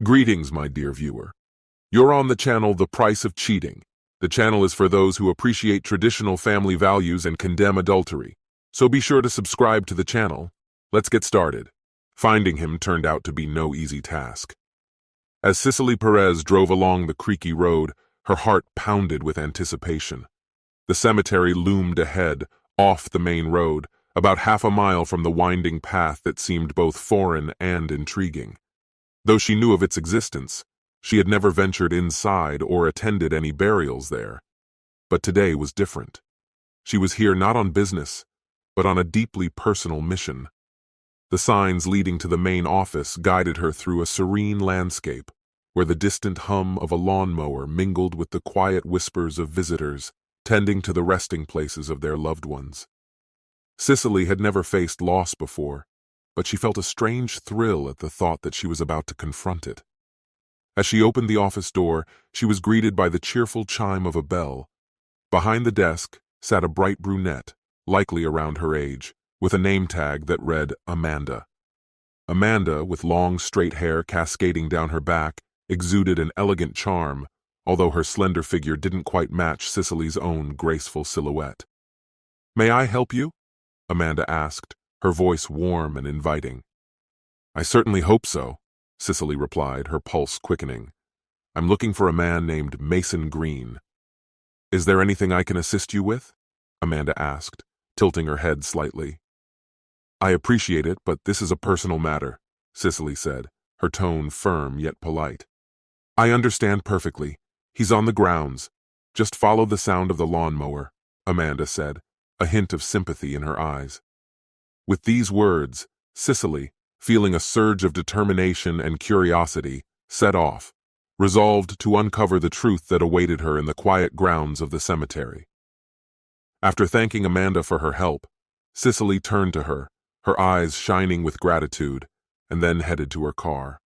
Greetings, my dear viewer. You're on the channel The Price of Cheating. The channel is for those who appreciate traditional family values and condemn adultery. So be sure to subscribe to the channel. Let's get started. Finding him turned out to be no easy task. As Cicely Perez drove along the creaky road, her heart pounded with anticipation. The cemetery loomed ahead, off the main road, about half a mile from the winding path that seemed both foreign and intriguing. Though she knew of its existence, she had never ventured inside or attended any burials there. But today was different. She was here not on business, but on a deeply personal mission. The signs leading to the main office guided her through a serene landscape, where the distant hum of a lawnmower mingled with the quiet whispers of visitors tending to the resting places of their loved ones. Cicely had never faced loss before, but she felt a strange thrill at the thought that she was about to confront it. As she opened the office door, she was greeted by the cheerful chime of a bell. Behind the desk sat a bright brunette, likely around her age, with a name tag that read Amanda. Amanda, with long, straight hair cascading down her back, exuded an elegant charm, although her slender figure didn't quite match Cicely's own graceful silhouette. "May I help you?" Amanda asked, her voice warm and inviting. "I certainly hope so," Cicely replied, her pulse quickening. "I'm looking for a man named Mason Green." "Is there anything I can assist you with?" Amanda asked, tilting her head slightly. "I appreciate it, but this is a personal matter," Cicely said, her tone firm yet polite. "I understand perfectly. He's on the grounds. Just follow the sound of the lawnmower," Amanda said, a hint of sympathy in her eyes. With these words, Cicely, feeling a surge of determination and curiosity, set off, resolved to uncover the truth that awaited her in the quiet grounds of the cemetery. After thanking Amanda for her help, Cicely turned to her, her eyes shining with gratitude, and then headed to her car.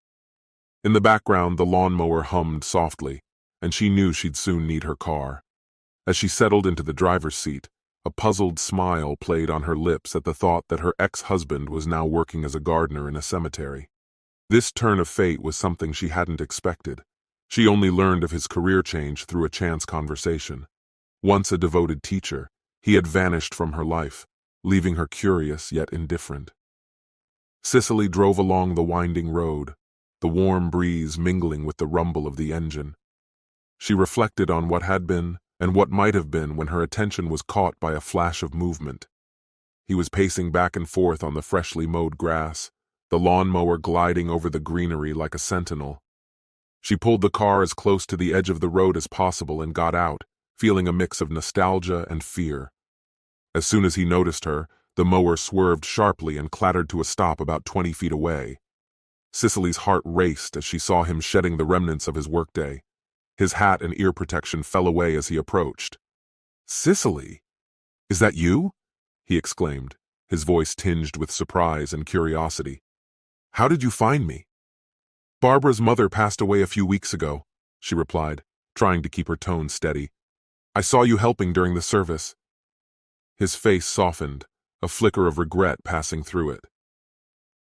In the background, the lawnmower hummed softly, and she knew she'd soon need her car. As she settled into the driver's seat, a puzzled smile played on her lips at the thought that her ex-husband was now working as a gardener in a cemetery. This turn of fate was something she hadn't expected. She only learned of his career change through a chance conversation. Once a devoted teacher, he had vanished from her life, leaving her curious yet indifferent. Cicely drove along the winding road, the warm breeze mingling with the rumble of the engine. She reflected on what had been and what might have been when her attention was caught by a flash of movement. He was pacing back and forth on the freshly mowed grass, the lawnmower gliding over the greenery like a sentinel. She pulled the car as close to the edge of the road as possible and got out, feeling a mix of nostalgia and fear. As soon as he noticed her, the mower swerved sharply and clattered to a stop about 20 feet away. Cicely's heart raced as she saw him shedding the remnants of his workday. His hat and ear protection fell away as he approached. "Cicely, is that you?" he exclaimed, his voice tinged with surprise and curiosity. "How did you find me?" "Barbara's mother passed away a few weeks ago," she replied, trying to keep her tone steady. "I saw you helping during the service." His face softened, a flicker of regret passing through it.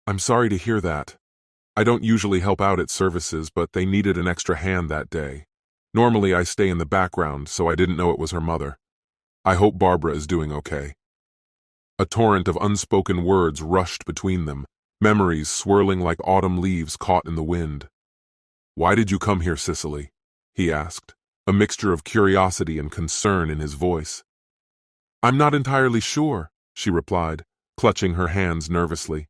"I'm sorry to hear that. I don't usually help out at services, but they needed an extra hand that day. Normally I stay in the background, so I didn't know it was her mother. I hope Barbara is doing okay." A torrent of unspoken words rushed between them, memories swirling like autumn leaves caught in the wind. "Why did you come here, Cicely?" he asked, a mixture of curiosity and concern in his voice. "I'm not entirely sure," she replied, clutching her hands nervously.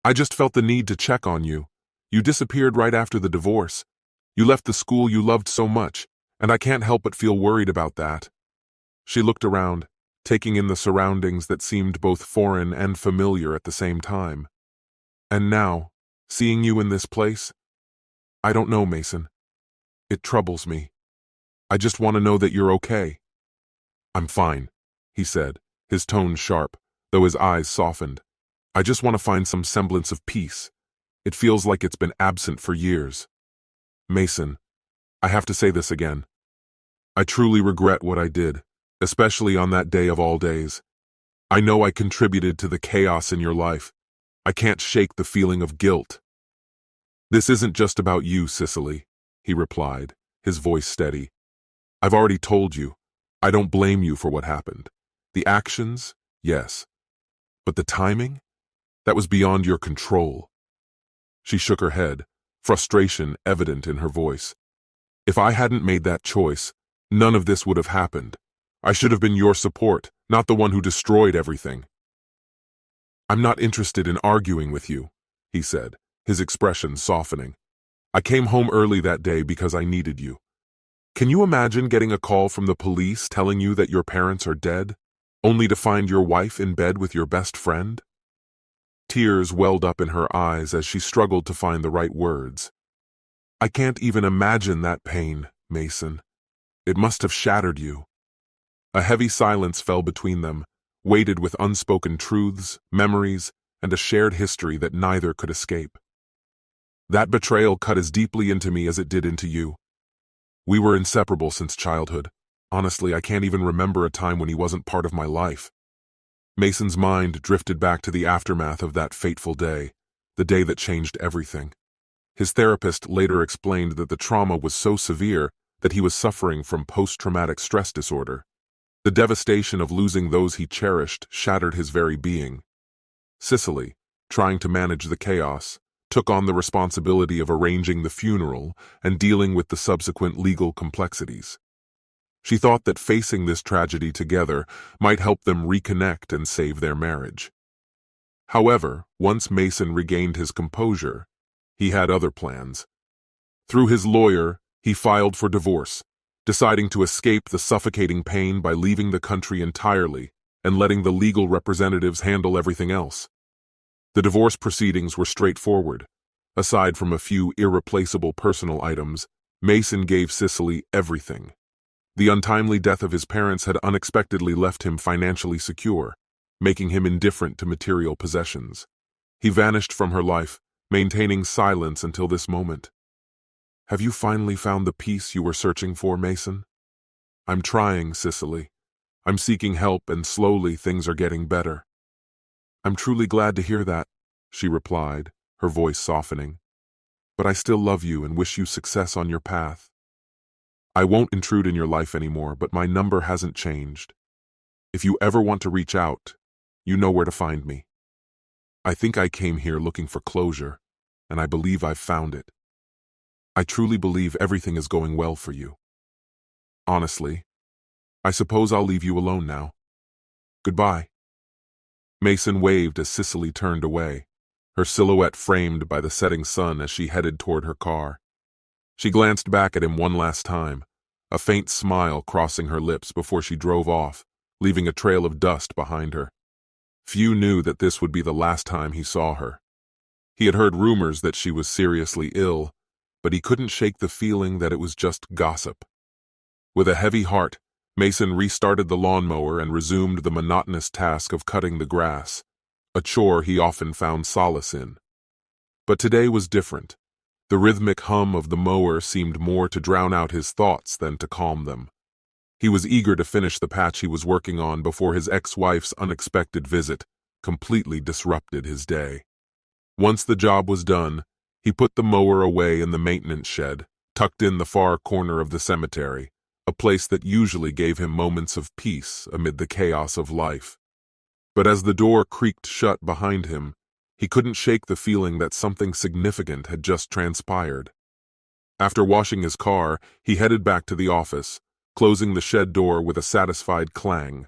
"I just felt the need to check on you. You disappeared right after the divorce. You left the school you loved so much, and I can't help but feel worried about that." She looked around, taking in the surroundings that seemed both foreign and familiar at the same time. "And now, seeing you in this place, I don't know, Mason. It troubles me. I just want to know that you're okay." "I'm fine," he said, his tone sharp, though his eyes softened. "I just want to find some semblance of peace. It feels like it's been absent for years. Mason, I have to say this again. I truly regret what I did, especially on that day of all days. I know I contributed to the chaos in your life. I can't shake the feeling of guilt." "This isn't just about you, Cicely," he replied, his voice steady. "I've already told you. I don't blame you for what happened. The actions, yes. But the timing? That was beyond your control." She shook her head, frustration evident in her voice. "If I hadn't made that choice, none of this would have happened. I should have been your support, not the one who destroyed everything." "I'm not interested in arguing with you," he said, his expression softening. "I came home early that day because I needed you. Can you imagine getting a call from the police telling you that your parents are dead, only to find your wife in bed with your best friend?" Tears welled up in her eyes as she struggled to find the right words. "I can't even imagine that pain, Mason. It must have shattered you." A heavy silence fell between them, weighted with unspoken truths, memories, and a shared history that neither could escape. "That betrayal cut as deeply into me as it did into you. We were inseparable since childhood. Honestly, I can't even remember a time when he wasn't part of my life." Mason's mind drifted back to the aftermath of that fateful day, the day that changed everything. His therapist later explained that the trauma was so severe that he was suffering from post-traumatic stress disorder. The devastation of losing those he cherished shattered his very being. Cicely, trying to manage the chaos, took on the responsibility of arranging the funeral and dealing with the subsequent legal complexities. She thought that facing this tragedy together might help them reconnect and save their marriage. However, once Mason regained his composure, he had other plans. Through his lawyer, he filed for divorce, deciding to escape the suffocating pain by leaving the country entirely and letting the legal representatives handle everything else. The divorce proceedings were straightforward. Aside from a few irreplaceable personal items, Mason gave Cicely everything. The untimely death of his parents had unexpectedly left him financially secure, making him indifferent to material possessions. He vanished from her life, maintaining silence until this moment. "Have you finally found the peace you were searching for, Mason?" "I'm trying, Cicely. I'm seeking help, and slowly things are getting better." "I'm truly glad to hear that," she replied, her voice softening. "But I still love you and wish you success on your path. I won't intrude in your life anymore, but my number hasn't changed. If you ever want to reach out, you know where to find me. I think I came here looking for closure, and I believe I've found it. I truly believe everything is going well for you. Honestly, I suppose I'll leave you alone now. Goodbye." Mason waved as Cicely turned away, her silhouette framed by the setting sun as she headed toward her car. She glanced back at him one last time, a faint smile crossing her lips before she drove off, leaving a trail of dust behind her. Few knew that this would be the last time he saw her. He had heard rumors that she was seriously ill, but he couldn't shake the feeling that it was just gossip. With a heavy heart, Mason restarted the lawnmower and resumed the monotonous task of cutting the grass, a chore he often found solace in. But today was different. The rhythmic hum of the mower seemed more to drown out his thoughts than to calm them. He was eager to finish the patch he was working on before his ex-wife's unexpected visit completely disrupted his day. Once the job was done, he put the mower away in the maintenance shed, tucked in the far corner of the cemetery, a place that usually gave him moments of peace amid the chaos of life. But as the door creaked shut behind him, he couldn't shake the feeling that something significant had just transpired. After washing his car, he headed back to the office, closing the shed door with a satisfied clang.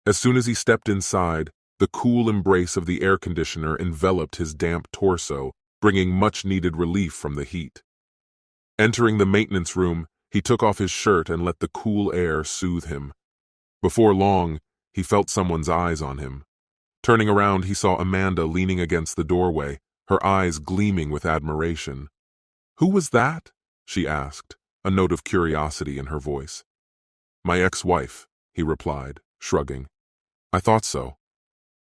As soon as he stepped inside, the cool embrace of the air conditioner enveloped his damp torso, bringing much-needed relief from the heat. Entering the maintenance room, he took off his shirt and let the cool air soothe him. Before long, he felt someone's eyes on him. Turning around, he saw Amanda leaning against the doorway, her eyes gleaming with admiration. "Who was that?" she asked, a note of curiosity in her voice. "My ex-wife," he replied, shrugging. "I thought so.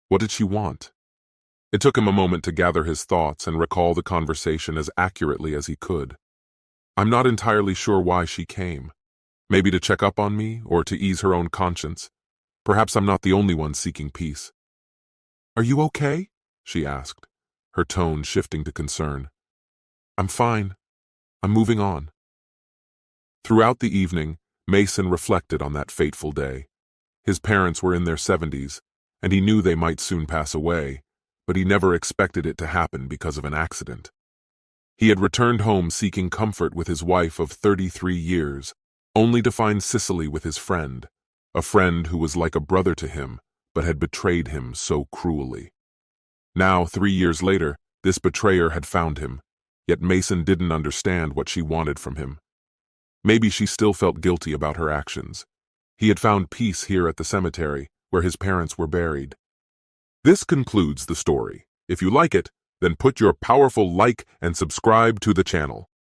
What did she want?" It took him a moment to gather his thoughts and recall the conversation as accurately as he could. "I'm not entirely sure why she came. Maybe to check up on me, or to ease her own conscience. Perhaps I'm not the only one seeking peace." "Are you okay?" she asked, her tone shifting to concern. I'm fine. I'm moving on. Throughout the evening, Mason reflected on that fateful day. His parents were in their 70s, and he knew they might soon pass away, but he never expected it to happen because of an accident. He had returned home seeking comfort with his wife of 33 years, only to find Cicely with his friend, a friend who was like a brother to him, but had betrayed him so cruelly. Now, 3 years later, this betrayer had found him, yet Mason didn't understand what she wanted from him. Maybe she still felt guilty about her actions. He had found peace here at the cemetery, where his parents were buried. This concludes the story. If you like it, then put your powerful like and subscribe to the channel.